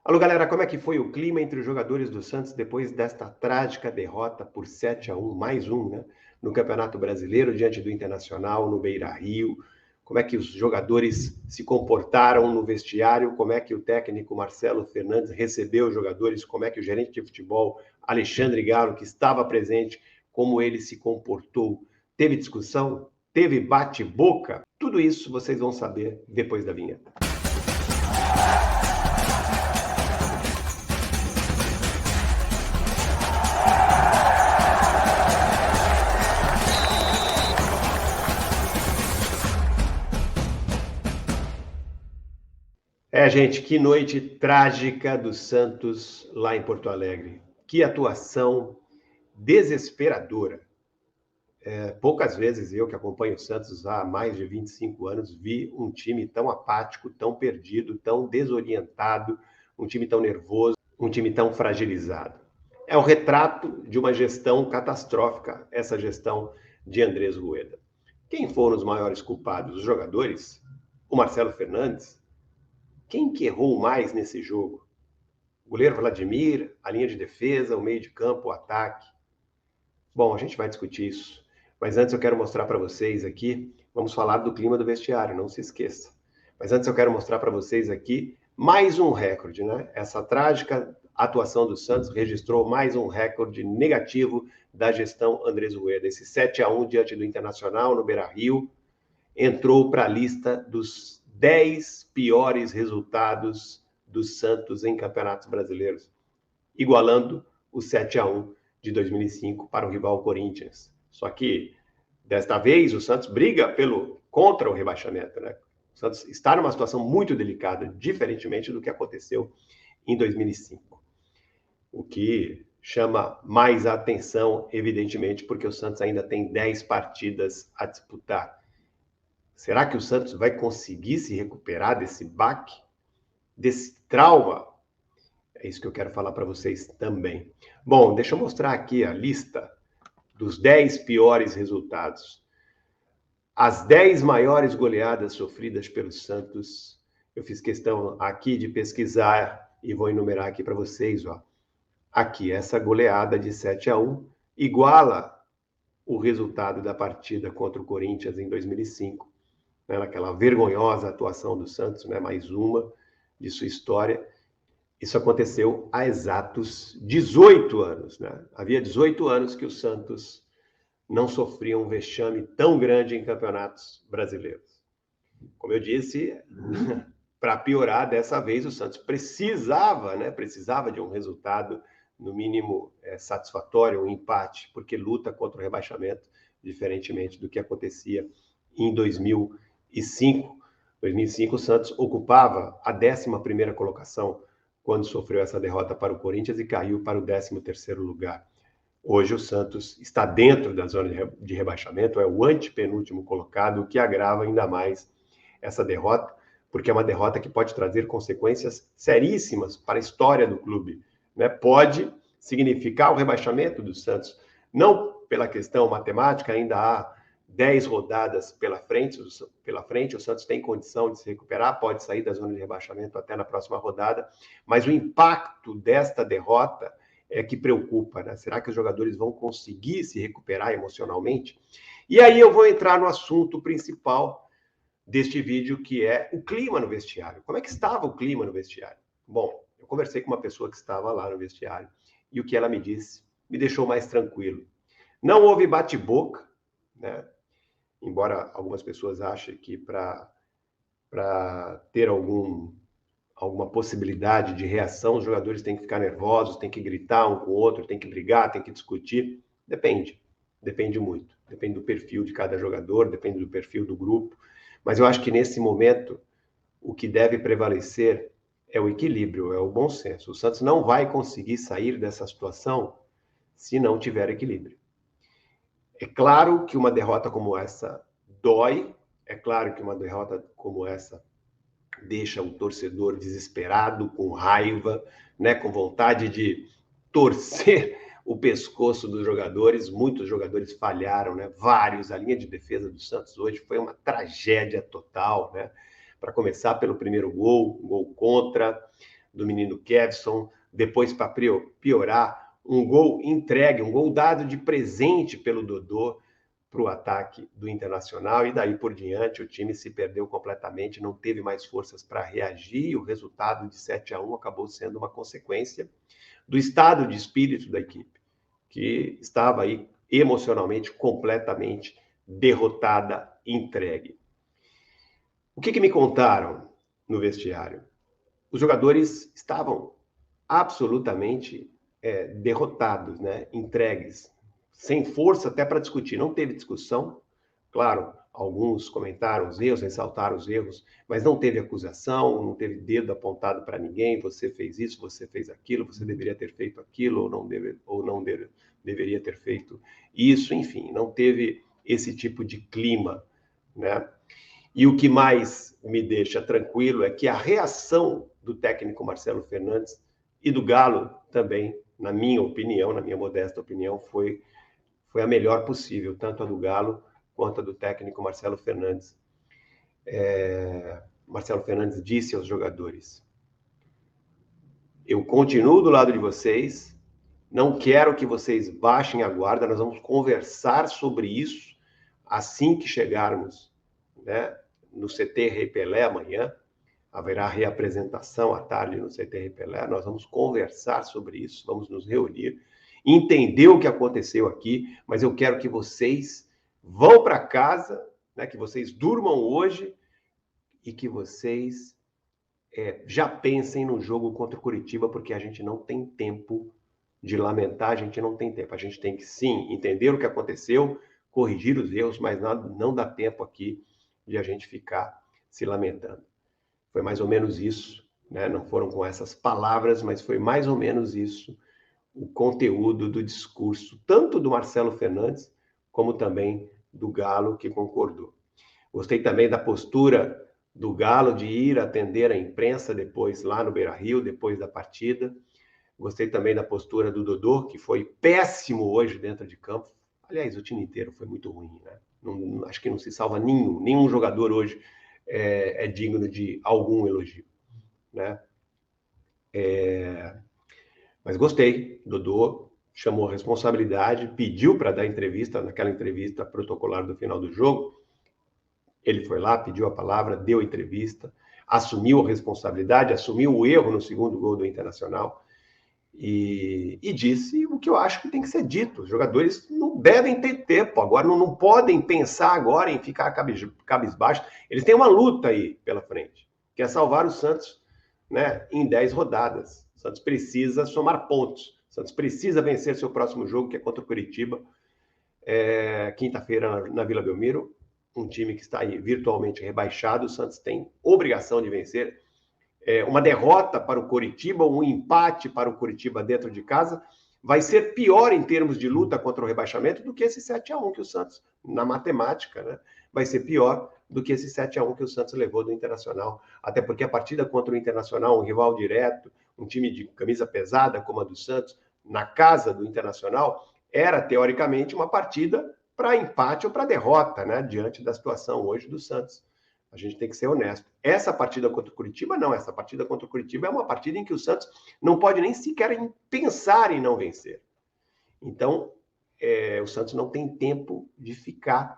Alô, galera, como é que foi o clima entre os jogadores do Santos depois desta trágica derrota por 7-1, mais um, né? No Campeonato Brasileiro, diante do Internacional, no Beira-Rio. Como é que os jogadores se comportaram no vestiário? Como é que o técnico Marcelo Fernandes recebeu os jogadores? Como é que o gerente de futebol, Alexandre Galo, que estava presente, como ele se comportou? Teve discussão? Teve bate-boca? Tudo isso vocês vão saber depois da vinheta. Gente, que noite trágica do Santos lá em Porto Alegre. Que atuação desesperadora. Poucas vezes eu, que acompanho o Santos há mais de 25 anos, vi um time tão apático, tão perdido, tão desorientado, um time tão nervoso, um time tão fragilizado. É o retrato de uma gestão catastrófica, essa gestão de Andrés Rueda. Quem foram os maiores culpados? Os jogadores? O Marcelo Fernandes? Quem que errou mais nesse jogo? O goleiro Vladimir, a linha de defesa, o meio de campo, o ataque? Bom, a gente vai discutir isso. Mas antes eu quero mostrar para vocês aqui, vamos falar do clima do vestiário, não se esqueça. Mas antes eu quero mostrar para vocês aqui mais um recorde, né? Essa trágica atuação do Santos registrou mais um recorde negativo da gestão Andrés Rueda. Esse 7-1 diante do Internacional no Beira-Rio entrou para a lista dos 10 piores resultados do Santos em campeonatos brasileiros, igualando o 7-1 de 2005 para o rival Corinthians. Só que, desta vez, o Santos briga contra o rebaixamento, né? O Santos está numa situação muito delicada, diferentemente do que aconteceu em 2005. O que chama mais a atenção, evidentemente, porque o Santos ainda tem 10 partidas a disputar. Será que o Santos vai conseguir se recuperar desse baque, desse trauma? É isso que eu quero falar para vocês também. Bom, deixa eu mostrar aqui a lista dos 10 piores resultados. As 10 maiores goleadas sofridas pelo Santos. Eu fiz questão aqui de pesquisar e vou enumerar aqui para vocês. Ó. Aqui, essa goleada de 7-1 iguala o resultado da partida contra o Corinthians em 2005. Né, naquela vergonhosa atuação do Santos, né, mais uma de sua história. Isso aconteceu há exatos 18 anos. Né? Havia 18 anos que o Santos não sofria um vexame tão grande em campeonatos brasileiros. Como eu disse, para piorar, dessa vez o Santos precisava de um resultado, no mínimo, satisfatório, um empate, porque luta contra o rebaixamento, diferentemente do que acontecia em 2005. Em 2005, o Santos ocupava a 11ª colocação quando sofreu essa derrota para o Corinthians e caiu para o 13º lugar. Hoje o Santos está dentro da zona de rebaixamento, é o antepenúltimo colocado, o que agrava ainda mais essa derrota, porque é uma derrota que pode trazer consequências seríssimas para a história do clube. Né? Pode significar o rebaixamento do Santos, não pela questão matemática, ainda há 10 rodadas pela frente, o Santos tem condição de se recuperar, pode sair da zona de rebaixamento até na próxima rodada, mas o impacto desta derrota é que preocupa, né? Será que os jogadores vão conseguir se recuperar emocionalmente? E aí eu vou entrar no assunto principal deste vídeo, que é o clima no vestiário. Como é que estava o clima no vestiário? Bom, eu conversei com uma pessoa que estava lá no vestiário e o que ela me disse me deixou mais tranquilo. Não houve bate-boca, né? Embora algumas pessoas achem que para ter alguma possibilidade de reação, os jogadores têm que ficar nervosos, têm que gritar um com o outro, têm que brigar, têm que discutir. Depende muito. Depende do perfil de cada jogador, depende do perfil do grupo. Mas eu acho que nesse momento, o que deve prevalecer é o equilíbrio, é o bom senso. O Santos não vai conseguir sair dessa situação se não tiver equilíbrio. É claro que uma derrota como essa dói, é claro que uma derrota como essa deixa o torcedor desesperado, com raiva, né, com vontade de torcer o pescoço dos jogadores. Muitos jogadores falharam, né? Vários. A linha de defesa do Santos hoje foi uma tragédia total, né? Para começar pelo primeiro gol, um gol contra, do menino Kevson, depois, para piorar, um gol entregue, um gol dado de presente pelo Dodô para o ataque do Internacional, e daí por diante o time se perdeu completamente, não teve mais forças para reagir, e o resultado de 7-1 acabou sendo uma consequência do estado de espírito da equipe, que estava aí emocionalmente completamente derrotada, entregue. O que me contaram no vestiário? Os jogadores estavam absolutamente derrotados, né? Entregues, sem força até para discutir. Não teve discussão, claro, alguns comentaram os erros, ressaltaram os erros, mas não teve acusação, não teve dedo apontado para ninguém, você fez isso, você fez aquilo, você deveria ter feito aquilo, ou não deveria ter feito isso, enfim, não teve esse tipo de clima, né? E o que mais me deixa tranquilo é que a reação do técnico Marcelo Fernandes e do Galo também, na minha opinião, na minha modesta opinião, foi a melhor possível, tanto a do Galo quanto a do técnico Marcelo Fernandes. Marcelo Fernandes disse aos jogadores: eu continuo do lado de vocês, não quero que vocês baixem a guarda, nós vamos conversar sobre isso assim que chegarmos, né, no CT Rei Pelé amanhã. Haverá reapresentação à tarde no CT Rei Pelé, nós vamos conversar sobre isso, vamos nos reunir, entender o que aconteceu aqui, mas eu quero que vocês vão para casa, né, que vocês durmam hoje e que vocês já pensem no jogo contra o Curitiba, porque a gente não tem tempo de lamentar, a gente não tem tempo. A gente tem que, sim, entender o que aconteceu, corrigir os erros, mas não dá tempo aqui de a gente ficar se lamentando. Foi mais ou menos isso, né? Não foram com essas palavras, mas foi mais ou menos isso o conteúdo do discurso, tanto do Marcelo Fernandes, como também do Galo, que concordou. Gostei também da postura do Galo de ir atender a imprensa depois, lá no Beira-Rio, depois da partida. Gostei também da postura do Dodô, que foi péssimo hoje dentro de campo. Aliás, o time inteiro foi muito ruim, né? Não, acho que não se salva nenhum jogador hoje é digno de algum elogio, né? Mas gostei. Dodô chamou a responsabilidade, pediu para dar entrevista, naquela entrevista protocolar do final do jogo. Ele foi lá, pediu a palavra, deu entrevista, assumiu a responsabilidade, assumiu o erro no segundo gol do Internacional e disse o que eu acho que tem que ser dito. Os jogadores não devem ter tempo agora, não podem pensar agora em ficar cabisbaixo. Eles têm uma luta aí pela frente, que é salvar o Santos, né, em 10 rodadas. O Santos precisa somar pontos. O Santos precisa vencer seu próximo jogo, que é contra o Curitiba, quinta-feira na Vila Belmiro. Um time que está aí virtualmente rebaixado. O Santos tem obrigação de vencer. Uma derrota para o Curitiba, um empate para o Curitiba dentro de casa, vai ser pior em termos de luta contra o rebaixamento do que esse 7-1 que o Santos, na matemática, né, vai ser pior do que esse 7-1 que o Santos levou do Internacional. Até porque a partida contra o Internacional, um rival direto, um time de camisa pesada como a do Santos, na casa do Internacional, era teoricamente uma partida para empate ou para derrota, né, diante da situação hoje do Santos. A gente tem que ser honesto. Essa partida contra o Curitiba, não. Essa partida contra o Curitiba é uma partida em que o Santos não pode nem sequer pensar em não vencer. Então, o Santos não tem tempo de ficar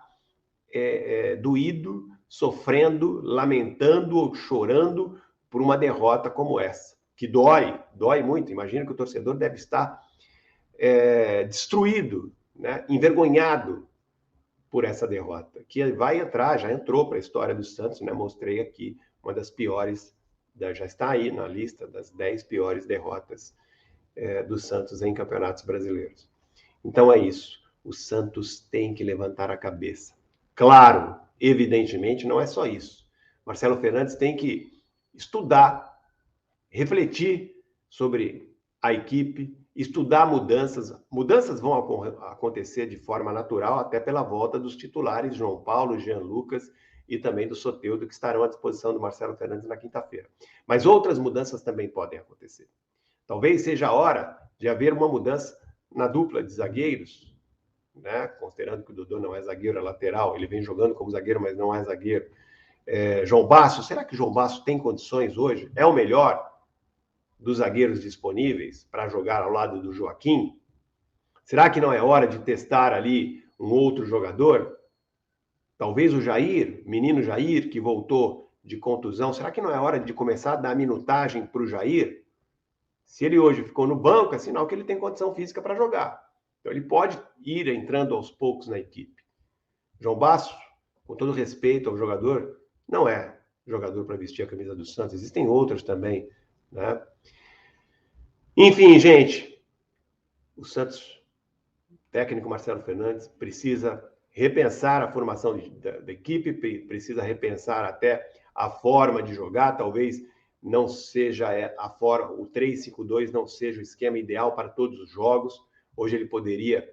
doído, sofrendo, lamentando ou chorando por uma derrota como essa, que dói muito. Imagina que o torcedor deve estar destruído, né, envergonhado por essa derrota, que vai entrar, já entrou para a história do Santos, né? Mostrei aqui uma das piores, já está aí na lista das 10 piores derrotas do Santos em campeonatos brasileiros. Então é isso, o Santos tem que levantar a cabeça. Claro, evidentemente, não é só isso. Marcelo Fernandes tem que estudar, refletir sobre a equipe, estudar mudanças. Mudanças vão acontecer de forma natural, até pela volta dos titulares, João Paulo, Jean Lucas e também do Soteldo, que estarão à disposição do Marcelo Fernandes na quinta-feira. Mas outras mudanças também podem acontecer. Talvez seja a hora de haver uma mudança na dupla de zagueiros, né? Considerando que o Dodô não é zagueiro, é lateral, ele vem jogando como zagueiro, mas não é zagueiro. João Basso, será que o João Basso tem condições hoje? É o melhor? dos zagueiros disponíveis para jogar ao lado do Joaquim? Será que não é hora de testar ali um outro jogador? Talvez o Jair, menino Jair, que voltou de contusão, será que não é hora de começar a dar minutagem para o Jair? Se ele hoje ficou no banco, é sinal que ele tem condição física para jogar. Então ele pode ir entrando aos poucos na equipe. João Basso, com todo respeito ao jogador, não é jogador para vestir a camisa do Santos. Existem outros também, né? Enfim, gente, o Santos, técnico Marcelo Fernandes, precisa repensar a formação da equipe, precisa repensar até a forma de jogar. Talvez não seja a forma, o 3-5-2 não seja o esquema ideal para todos os jogos. Hoje ele poderia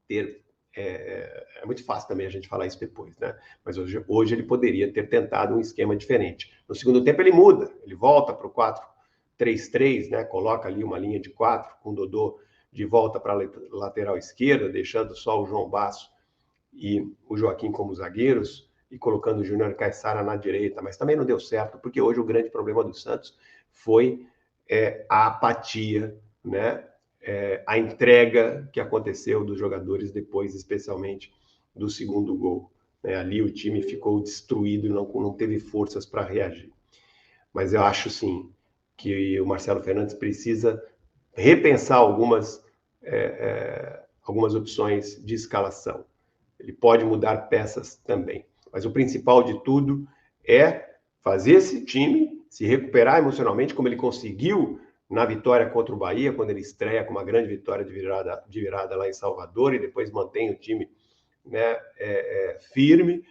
ter... É muito fácil também a gente falar isso depois, né? Mas hoje ele poderia ter tentado um esquema diferente. No segundo tempo ele muda, ele volta para o 4-3-3, né? Coloca ali uma linha de 4 com o Dodô de volta para a lateral esquerda, deixando só o João Basso e o Joaquim como zagueiros e colocando o Júnior Caissara na direita, mas também não deu certo, porque hoje o grande problema do Santos foi a apatia, né? A entrega que aconteceu dos jogadores depois, especialmente do segundo gol. Ali o time ficou destruído e não teve forças para reagir. Mas eu acho, sim, que o Marcelo Fernandes precisa repensar algumas opções de escalação. Ele pode mudar peças também. Mas o principal de tudo é fazer esse time se recuperar emocionalmente, como ele conseguiu na vitória contra o Bahia, quando ele estreia com uma grande vitória de virada lá em Salvador, e depois mantém o time, né, firme.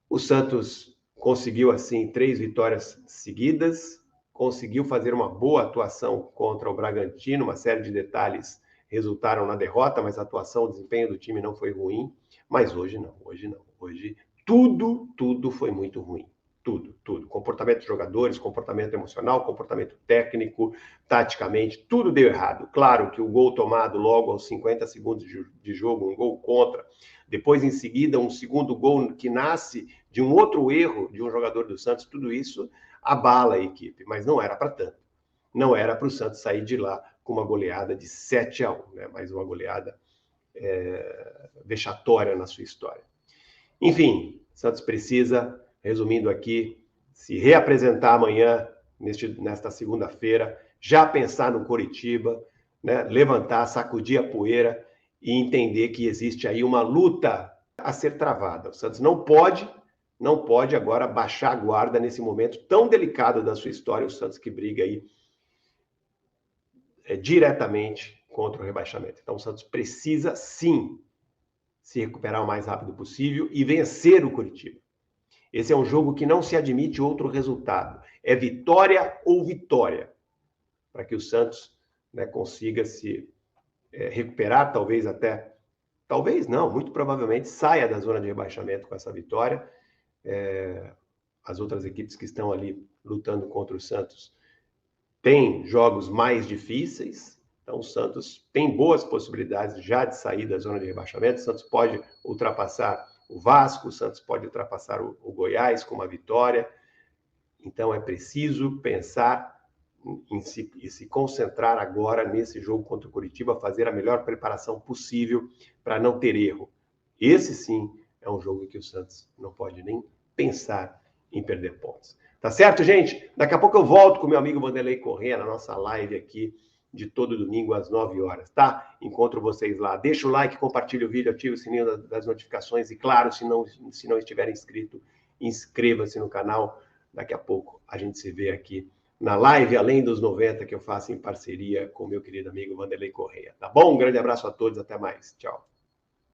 O Santos conseguiu, assim, 3 vitórias seguidas, conseguiu fazer uma boa atuação contra o Bragantino, uma série de detalhes resultaram na derrota, mas a atuação, o desempenho do time não foi ruim. Mas hoje não. Hoje tudo foi muito ruim. Tudo. Comportamento dos jogadores, comportamento emocional, comportamento técnico, taticamente, tudo deu errado. Claro que o gol tomado logo aos 50 segundos de jogo, um gol contra, depois em seguida um segundo gol que nasce de um outro erro de um jogador do Santos, tudo isso abala a equipe, mas não era para tanto. Não era para o Santos sair de lá com uma goleada de 7-1, né? Mais uma goleada vexatória na sua história. Enfim, Santos precisa, resumindo aqui, se reapresentar amanhã, nesta segunda-feira, já pensar no Coritiba, né? Levantar, sacudir a poeira e entender que existe aí uma luta a ser travada. O Santos não pode agora baixar a guarda nesse momento tão delicado da sua história, o Santos que briga aí diretamente contra o rebaixamento. Então o Santos precisa, sim, se recuperar o mais rápido possível e vencer o Coritiba. Esse é um jogo que não se admite outro resultado. É vitória ou vitória, para que o Santos, né, consiga se recuperar, talvez não, muito provavelmente saia da zona de rebaixamento com essa vitória. As outras equipes que estão ali lutando contra o Santos têm jogos mais difíceis. Então, o Santos tem boas possibilidades já de sair da zona de rebaixamento. O Santos pode ultrapassar o Vasco, o Santos pode ultrapassar o Goiás com uma vitória. Então, é preciso pensar em se concentrar agora nesse jogo contra o Coritiba, fazer a melhor preparação possível para não ter erro. Esse, sim, é um jogo que o Santos não pode nem pensar em perder pontos. Tá certo, gente? Daqui a pouco eu volto com meu amigo Vanderlei Corrêa na nossa live aqui de todo domingo às 9 horas, tá? Encontro vocês lá. Deixa o like, compartilha o vídeo, ativa o sininho das notificações e, claro, se não estiver inscrito, inscreva-se no canal. Daqui a pouco a gente se vê aqui na live Além dos 90, que eu faço em parceria com meu querido amigo Vanderlei Corrêa. Tá bom? Um grande abraço a todos, até mais. Tchau.